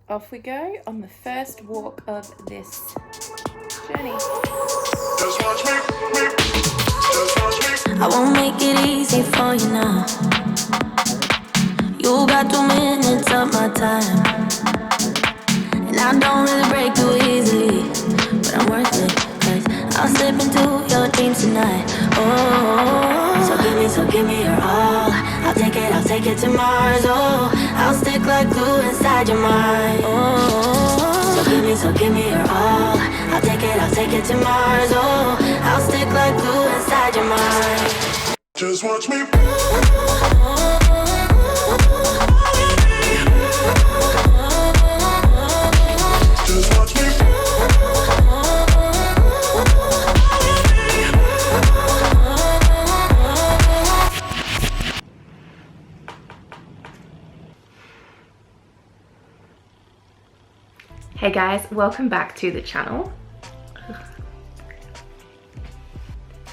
Off we go on the first walk of this journey. I won't make it easy for you now. You got 2 minutes of my time, and I don't really break too easily, but I'm worth it, 'cause I'll slip into your dreams tonight. Oh, so give me your all. I'll take it to Mars. Oh, I'll stick like glue inside your mind. Oh, so give me your all. I'll take it to Mars. Oh, I'll stick like glue inside your mind. Just watch me. Just watch me. Hey guys, welcome back to the channel.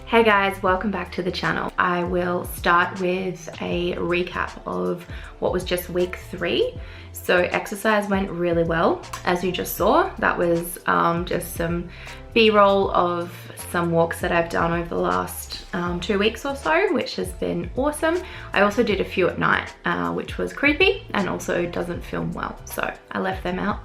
Hey guys, welcome back to the channel. I will start with a recap of what was just week 3. So exercise went really well, as you just saw. That was just some B-roll of some walks that I've done over the last 2 weeks or so, which has been awesome. I also did a few at night, which was creepy and also doesn't film well, so I left them out.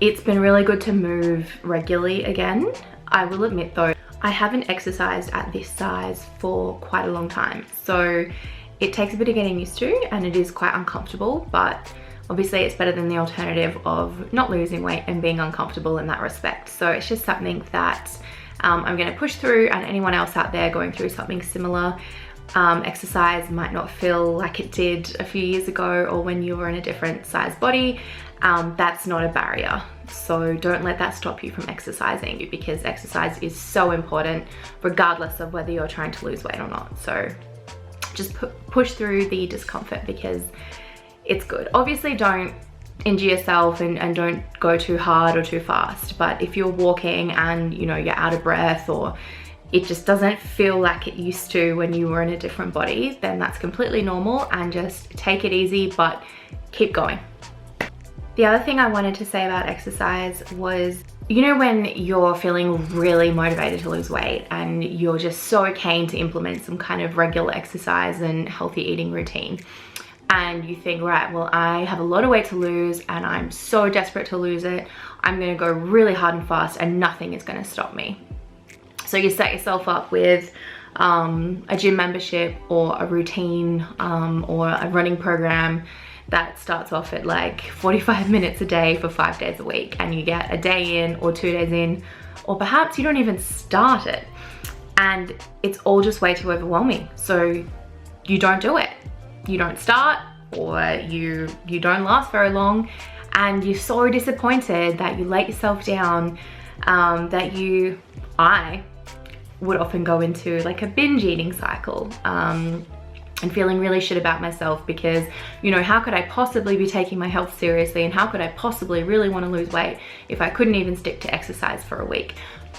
It's been really good to move regularly again. I will admit though, I haven't exercised at this size for quite a long time. So it takes a bit of getting used to and it is quite uncomfortable, but obviously it's better than the alternative of not losing weight and being uncomfortable in that respect. So it's just something that I'm gonna push through, and anyone else out there going through something similar, exercise might not feel like it did a few years ago or when you were in a different size body. That's not a barrier. So don't let that stop you from exercising, because exercise is so important regardless of whether you're trying to lose weight or not. So just push through the discomfort because it's good. Obviously don't injure yourself and don't go too hard or too fast. But if you're walking and you know you're out of breath or it just doesn't feel like it used to when you were in a different body, then that's completely normal, and just take it easy but keep going. The other thing I wanted to say about exercise was, you know, when you're feeling really motivated to lose weight and you're just so keen to implement some kind of regular exercise and healthy eating routine, and you think, right, well, I have a lot of weight to lose and I'm so desperate to lose it. I'm gonna go really hard and fast and nothing is gonna stop me. So you set yourself up with a gym membership or a routine or a running program that starts off at like 45 minutes a day for 5 days a week, and you get a day in or 2 days in, or perhaps you don't even start it, and it's all just way too overwhelming. So you don't do it. You don't start, or you don't last very long, and you're so disappointed that you let yourself down, I would often go into like a binge eating cycle, and feeling really shit about myself because, you know, how could I possibly be taking my health seriously, and how could I possibly really want to lose weight if I couldn't even stick to exercise for a week?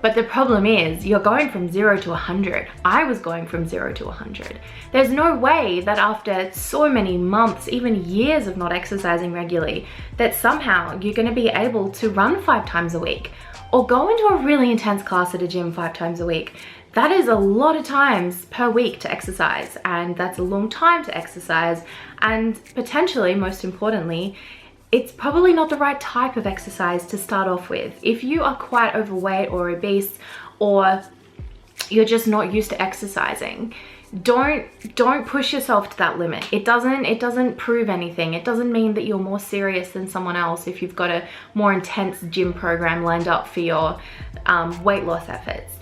But the problem is you're going from 0 to 100. I was going from 0 to 100. There's no way that after so many months, even years of not exercising regularly, that somehow you're going to be able to run 5 times a week or go into a really intense class at a gym 5 times a week. That is a lot of times per week to exercise, and that's a long time to exercise, and potentially, most importantly, it's probably not the right type of exercise to start off with. If you are quite overweight or obese, or you're just not used to exercising, don't push yourself to that limit. It doesn't prove anything. It doesn't mean that you're more serious than someone else if you've got a more intense gym program lined up for your weight loss efforts.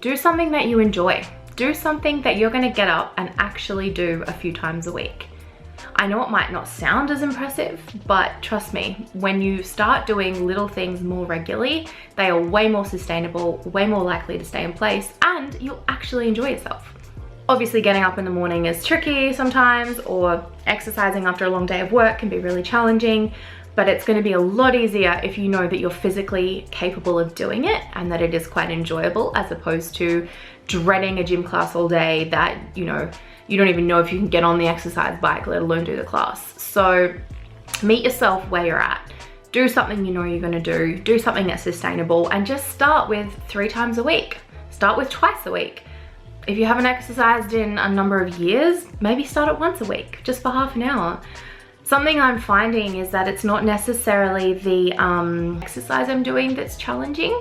Do something that you enjoy. Do something that you're gonna get up and actually do a few times a week. I know it might not sound as impressive, but trust me, when you start doing little things more regularly, they are way more sustainable, way more likely to stay in place, and you'll actually enjoy yourself. Obviously, getting up in the morning is tricky sometimes, or exercising after a long day of work can be really challenging, but it's going to be a lot easier if you know that you're physically capable of doing it and that it is quite enjoyable, as opposed to dreading a gym class all day that, you know, you don't even know if you can get on the exercise bike, let alone do the class. So meet yourself where you're at. do something you know you're gonna do something that's sustainable, and just start with 3 times a week. Start with twice a week. If you haven't exercised in a number of years, maybe start it once a week, just for half an hour. Something I'm finding is that it's not necessarily the exercise I'm doing that's challenging.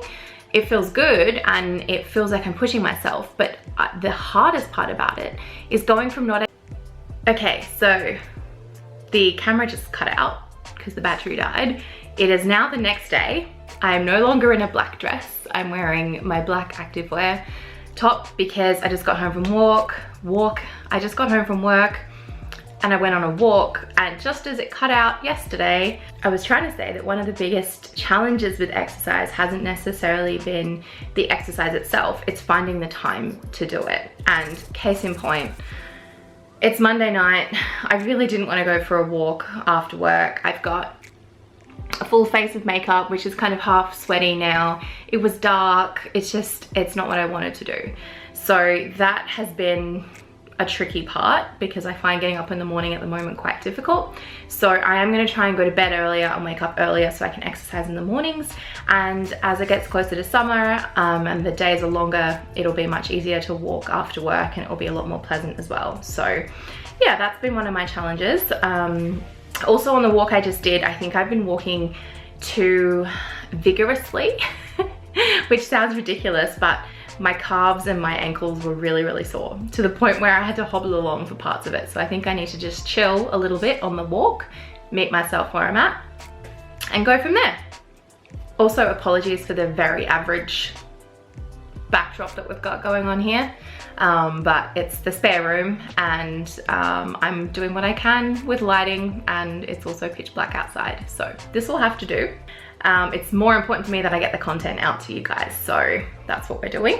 It feels good and it feels like I'm pushing myself, but the hardest part about it is going from not... Okay, so the camera just cut out because the battery died. It is now the next day. I am no longer in a black dress. I'm wearing my black activewear top because I just got home from work. I just got home from work and I went on a walk, and just as it cut out yesterday, I was trying to say that one of the biggest challenges with exercise hasn't necessarily been the exercise itself, it's finding the time to do it. And case in point, it's Monday night. I really didn't want to go for a walk after work. I've got a full face of makeup, which is kind of half sweaty now. It was dark. It's not what I wanted to do. So that has been a tricky part because I find getting up in the morning at the moment quite difficult. So I am going to try and go to bed earlier and wake up earlier so I can exercise in the mornings. And as it gets closer to summer and the days are longer, it'll be much easier to walk after work and it'll be a lot more pleasant as well. So yeah, that's been one of my challenges. Also on the walk I just did, I think I've been walking too vigorously, which sounds ridiculous, but my calves and my ankles were really sore to the point where I had to hobble along for parts of it. So I think I need to just chill a little bit on the walk, meet myself where I'm at, and go from there. Also, apologies for the very average backdrop that we've got going on here, but it's the spare room, and I'm doing what I can with lighting, and it's also pitch black outside, so this will have to do. It's more important to me that I get the content out to you guys, so that's what we're doing.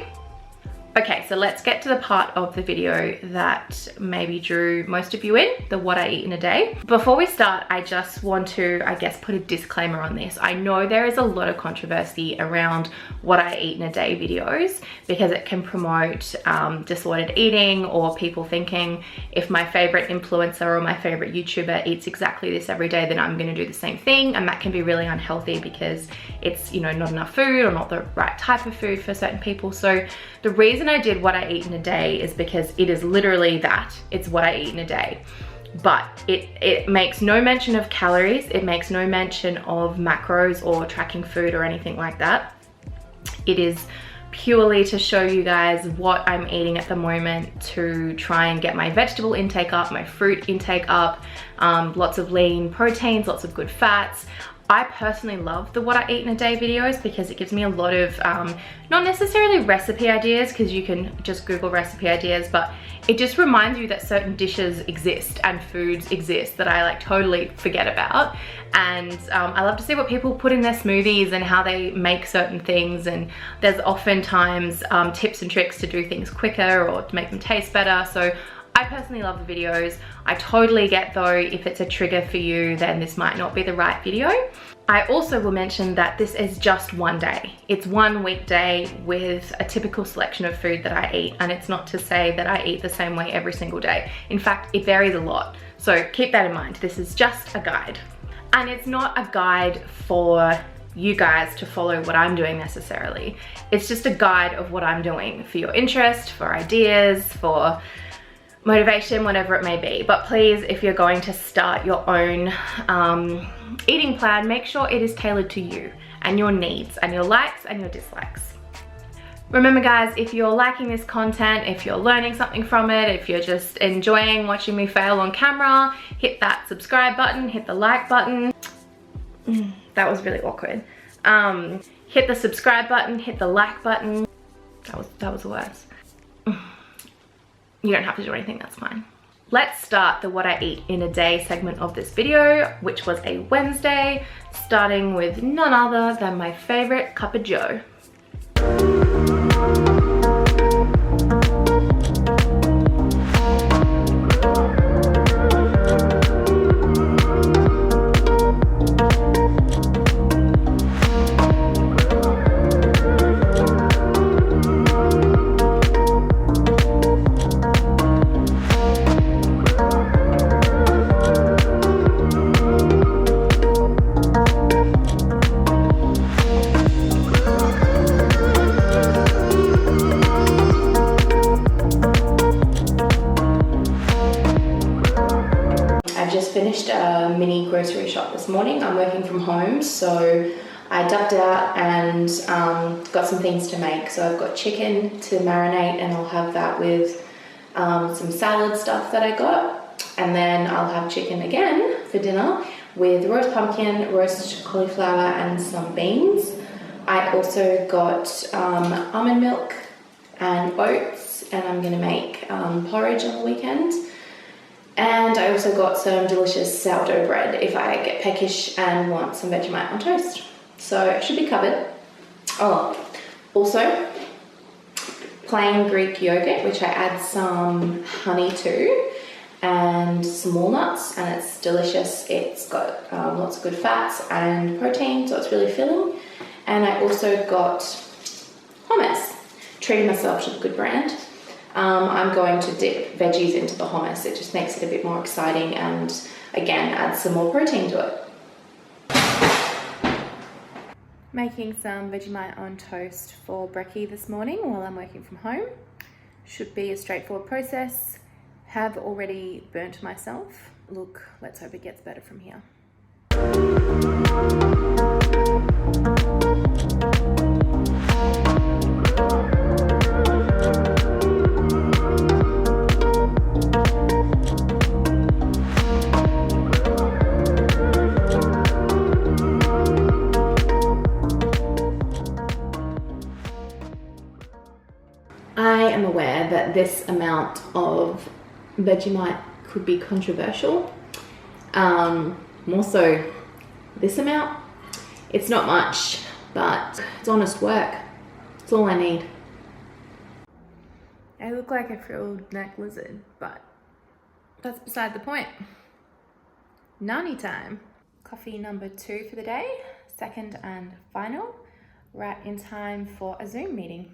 Okay, so let's get to the part of the video that maybe drew most of you in, the what I eat in a day. Before we start, I just want to, I guess, put a disclaimer on this. I know there is a lot of controversy around what I eat in a day videos because it can promote disordered eating, or people thinking if my favorite influencer or my favorite YouTuber eats exactly this every day, then I'm gonna do the same thing. And that can be really unhealthy because it's, you know, not enough food or not the right type of food for certain people. So the reason I did what I eat in a day is because it is literally that. It's what I eat in a day. But it makes no mention of calories. It makes no mention of macros or tracking food or anything like that. It is purely to show you guys what I'm eating at the moment to try and get my vegetable intake up, my fruit intake up, lots of lean proteins, lots of good fats. I personally love the what I eat in a day videos because it gives me a lot of, not necessarily recipe ideas, because you can just Google recipe ideas, but it just reminds you that certain dishes exist and foods exist that I like totally forget about. And I love to see what people put in their smoothies and how they make certain things. And there's oftentimes tips and tricks to do things quicker or to make them taste better. So I personally love the videos. I totally get though, if it's a trigger for you, then this might not be the right video. I also will mention that this is just one day. It's one weekday with a typical selection of food that I eat, and it's not to say that I eat the same way every single day. In fact, it varies a lot. So keep that in mind. This is just a guide. And it's not a guide for you guys to follow what I'm doing necessarily. It's just a guide of what I'm doing for your interest, for ideas, for motivation, whatever it may be. But please, if you're going to start your own eating plan, make sure it is tailored to you and your needs and your likes and your dislikes. Remember guys, if you're liking this content, if you're learning something from it, if you're just enjoying watching me fail on camera, hit that subscribe button, hit the like button. That was really awkward. Hit the subscribe button, hit the like button. That was the worst. You don't have to do anything, that's fine. Let's start the what I eat in a day segment of this video, which was a Wednesday, starting with none other than my favorite cup of joe. a mini grocery shop this morning. I'm working from home, so I ducked out and got some things to make. So I've got chicken to marinate, and I'll have that with some salad stuff that I got. And then I'll have chicken again for dinner with roast pumpkin, roast cauliflower, and some beans. I also got almond milk and oats, and I'm gonna make porridge on the weekend. And I also got some delicious sourdough bread if I get peckish and want some Vegemite on toast. So it should be covered. Oh, also plain Greek yogurt, which I add some honey to, and some walnuts, and it's delicious. It's got lots of good fats and protein, so it's really filling. And I also got hummus. Treating myself to a good brand. I'm going to dip veggies into the hummus. It just makes it a bit more exciting and again adds some more protein to it. Making some Vegemite on toast for brekkie this morning while I'm working from home. Should be a straightforward process. Have already burnt myself. Look, let's hope it gets better from here. I am aware that this amount of Vegemite could be controversial. More so this amount. It's not much, but it's honest work. It's all I need. I look like a frilled neck lizard, but that's beside the point. Nani time. Coffee number 2 for the day, second and final, right in time for a Zoom meeting.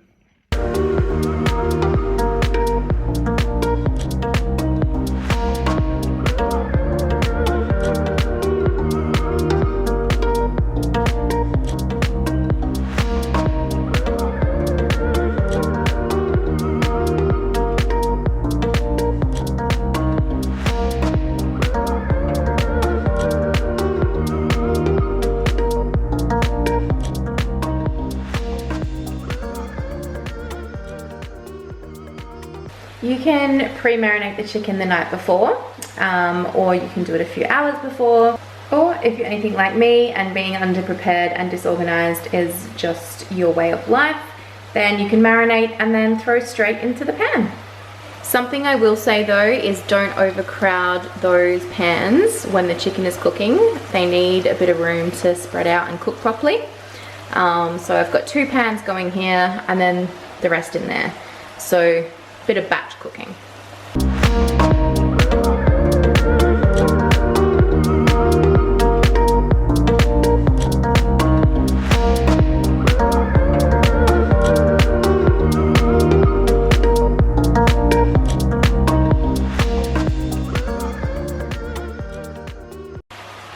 You can pre-marinate the chicken the night before, or you can do it a few hours before. Or if you're anything like me and being underprepared and disorganized is just your way of life, then you can marinate and then throw straight into the pan. Something I will say though is don't overcrowd those pans when the chicken is cooking. They need a bit of room to spread out and cook properly. So I've got 2 pans going here and then the rest in there. So bit of batch cooking.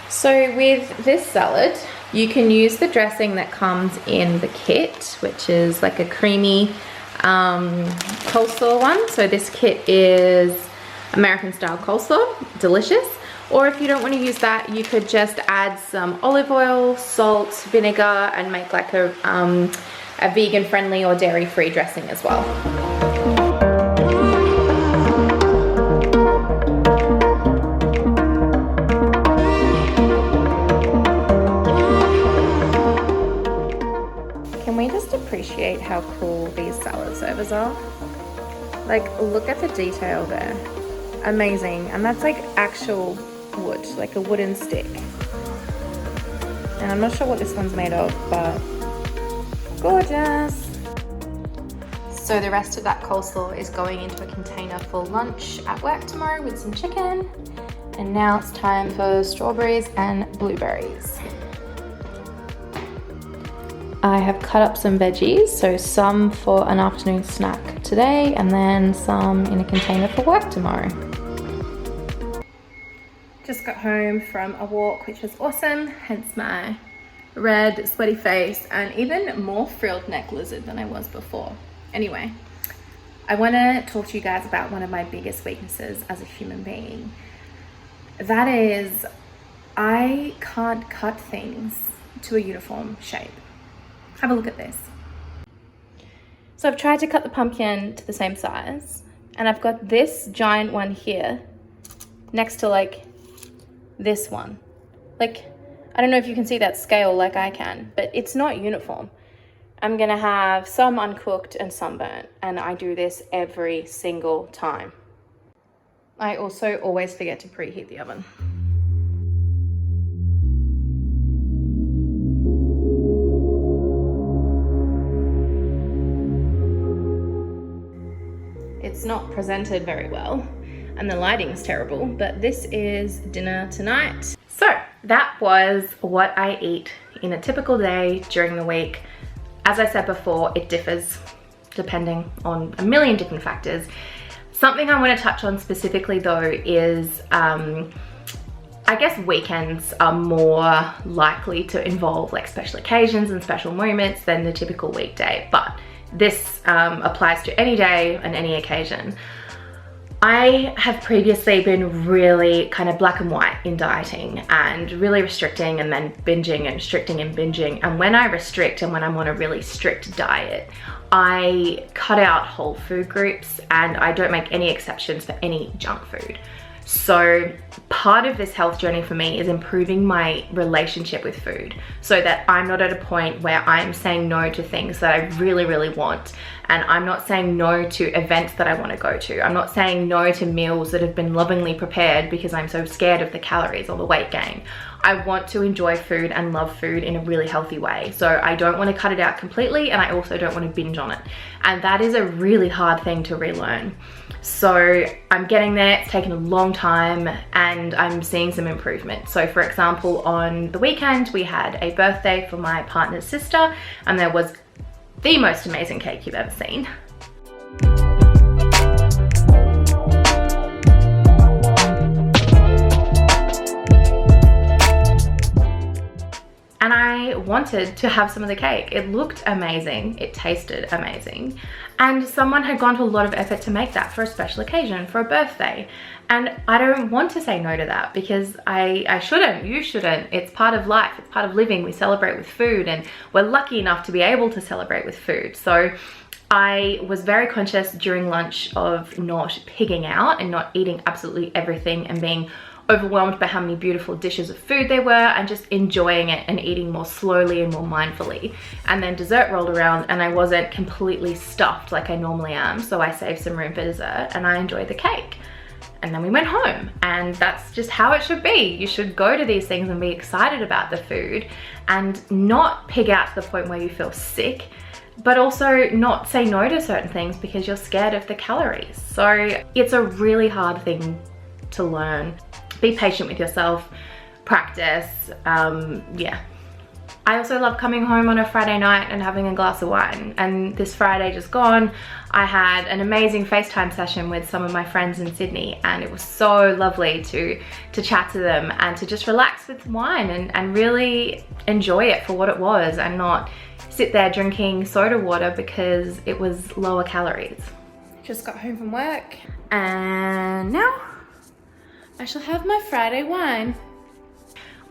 So with this salad, you can use the dressing that comes in the kit, which is like a creamy coleslaw one. So this kit is American style coleslaw, delicious. Or if you don't want to use that, you could just add some olive oil, salt, vinegar, and make like a vegan friendly or dairy free dressing as well. Can we just appreciate how cool these salad servers are? Like, look at the detail there. Amazing. And that's like actual wood, like a wooden stick. And I'm not sure what this one's made of, but gorgeous. So the rest of that coleslaw is going into a container for lunch at work tomorrow with some chicken. And now it's time for strawberries and blueberries. I have cut up some veggies, so some for an afternoon snack today and then some in a container for work tomorrow. Just got home from a walk, which was awesome, hence my red, sweaty face and even more frilled neck lizard than I was before. Anyway, I want to talk to you guys about one of my biggest weaknesses as a human being. That is I can't cut things to a uniform shape. Have a look at this. So I've tried to cut the pumpkin to the same size, and I've got this giant one here next to like this one. Like, I don't know if you can see that scale like I can, but it's not uniform. I'm gonna have some uncooked and some burnt, and I do this every single time. I also always forget to preheat the oven. It's not presented very well and the lighting's terrible, but this is dinner tonight. So that was what I eat in a typical day during the week. As I said before, it differs depending on a million different factors. Something I want to touch on specifically though is I guess weekends are more likely to involve like special occasions and special moments than the typical weekday, but this applies to any day and any occasion. I have previously been really kind of black and white in dieting and really restricting and then binging and restricting and binging. And when I restrict and when I'm on a really strict diet, I cut out whole food groups and I don't make any exceptions for any junk food. So part of this health journey for me is improving my relationship with food so that I'm not at a point where I'm saying no to things that I really, really want. And I'm not saying no to events that I want to go to. I'm not saying no to meals that have been lovingly prepared because I'm so scared of the calories or the weight gain. I want to enjoy food and love food in a really healthy way. So I don't want to cut it out completely, and I also don't want to binge on it. And that is a really hard thing to relearn. So I'm getting there, it's taken a long time, and I'm seeing some improvement. So for example, on the weekend, we had a birthday for my partner's sister, and there was the most amazing cake you've ever seen. And I wanted to have some of the cake. It looked amazing, it tasted amazing, and someone had gone to a lot of effort to make that for a special occasion, for a birthday. And I don't want to say no to that because I shouldn't, you shouldn't. It's part of life, it's part of living. We celebrate with food and we're lucky enough to be able to celebrate with food. So I was very conscious during lunch of not pigging out and not eating absolutely everything and being overwhelmed by how many beautiful dishes of food there were, and just enjoying it and eating more slowly and more mindfully. And then dessert rolled around and I wasn't completely stuffed like I normally am, so I saved some room for dessert and I enjoyed the cake. And then we went home, and that's just how it should be. You should go to these things and be excited about the food and not pig out to the point where you feel sick, but also not say no to certain things because you're scared of the calories. So it's a really hard thing to learn. Be patient with yourself, practice, yeah. I also love coming home on a Friday night and having a glass of wine. And this Friday just gone, I had an amazing FaceTime session with some of my friends in Sydney, and it was so lovely to chat to them and to just relax with wine and really enjoy it for what it was and not sit there drinking soda water because it was lower calories. Just got home from work and now I shall have my Friday wine.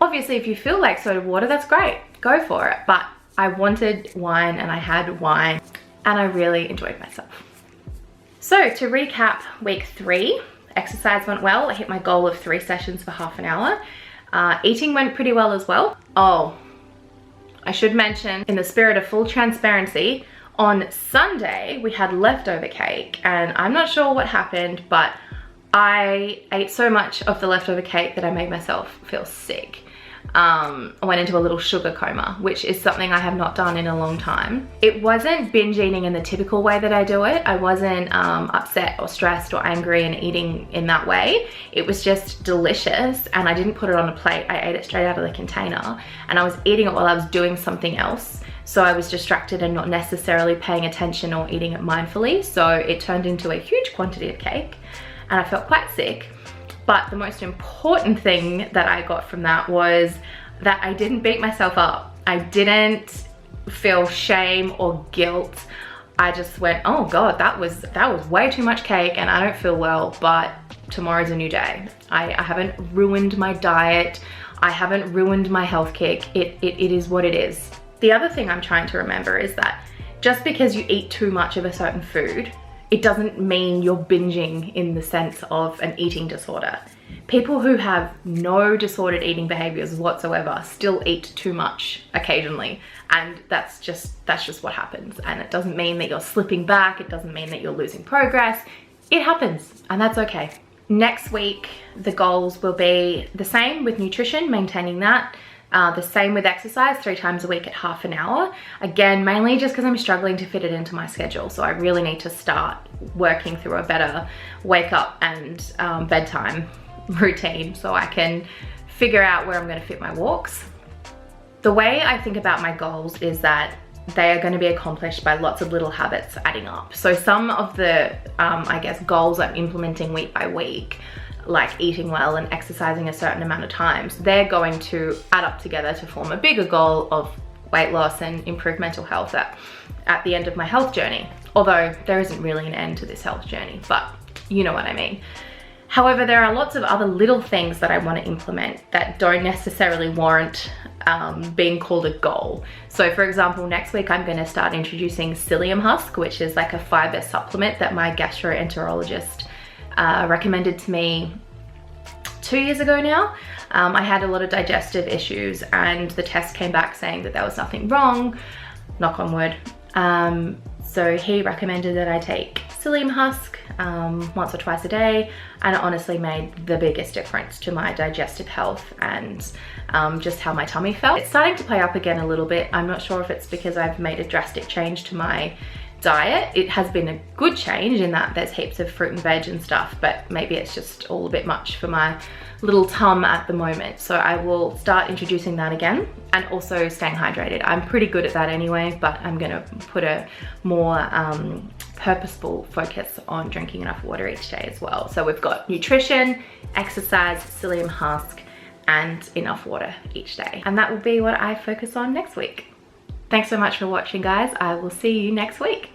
Obviously, if you feel like soda water, that's great, go for it. But I wanted wine and I had wine and I really enjoyed myself. So to recap week 3, exercise went well. I hit my goal of 3 sessions for half an hour. Eating went pretty well as well. Oh, I should mention, in the spirit of full transparency, on Sunday we had leftover cake, and I'm not sure what happened, but I ate so much of the leftover cake that I made myself feel sick. I went into a little sugar coma, which is something I have not done in a long time. It wasn't binge eating in the typical way that I do it. I wasn't upset or stressed or angry and eating in that way. It was just delicious, and I didn't put it on a plate. I ate it straight out of the container, and I was eating it while I was doing something else. So I was distracted and not necessarily paying attention or eating it mindfully. So it turned into a huge quantity of cake, and I felt quite sick. But the most important thing that I got from that was that I didn't beat myself up. I didn't feel shame or guilt. I just went, oh God, that was way too much cake and I don't feel well, but tomorrow's a new day. I haven't ruined my diet. I haven't ruined my health kick. It is what it is. The other thing I'm trying to remember is that just because you eat too much of a certain food, it doesn't mean you're binging in the sense of an eating disorder. People who have no disordered eating behaviors whatsoever still eat too much occasionally, and that's just what happens. And it doesn't mean that you're slipping back, it doesn't mean that you're losing progress. It happens, and that's okay. Next week, the goals will be the same with nutrition, maintaining that. The same with exercise, 3 times a week at half an hour. Again, mainly just because I'm struggling to fit it into my schedule. So I really need to start working through a better wake up and bedtime routine so I can figure out where I'm going to fit my walks. The way I think about my goals is that they are going to be accomplished by lots of little habits adding up. So some of the, I guess, goals I'm implementing week by week, like eating well and exercising a certain amount of times, they're going to add up together to form a bigger goal of weight loss and improved mental health at the end of my health journey. Although there isn't really an end to this health journey, but you know what I mean. However, there are lots of other little things that I want to implement that don't necessarily warrant being called a goal. So for example, next week I'm going to start introducing psyllium husk, which is like a fiber supplement that my gastroenterologist recommended to me 2 years ago now. I had a lot of digestive issues and the test came back saying that there was nothing wrong, knock on wood. So he recommended that I take psyllium husk once or twice a day, and it honestly made the biggest difference to my digestive health and just how my tummy felt. It's starting to play up again a little bit. I'm not sure if it's because I've made a drastic change to my diet. It has been a good change in that there's heaps of fruit and veg and stuff, but maybe it's just all a bit much for my little tum at the moment. So I will start introducing that again, and also staying hydrated. I'm pretty good at that anyway, but I'm gonna put a more purposeful focus on drinking enough water each day as well. So we've got nutrition, exercise, psyllium husk, and enough water each day. And that will be what I focus on next week. Thanks so much for watching, guys. I will see you next week.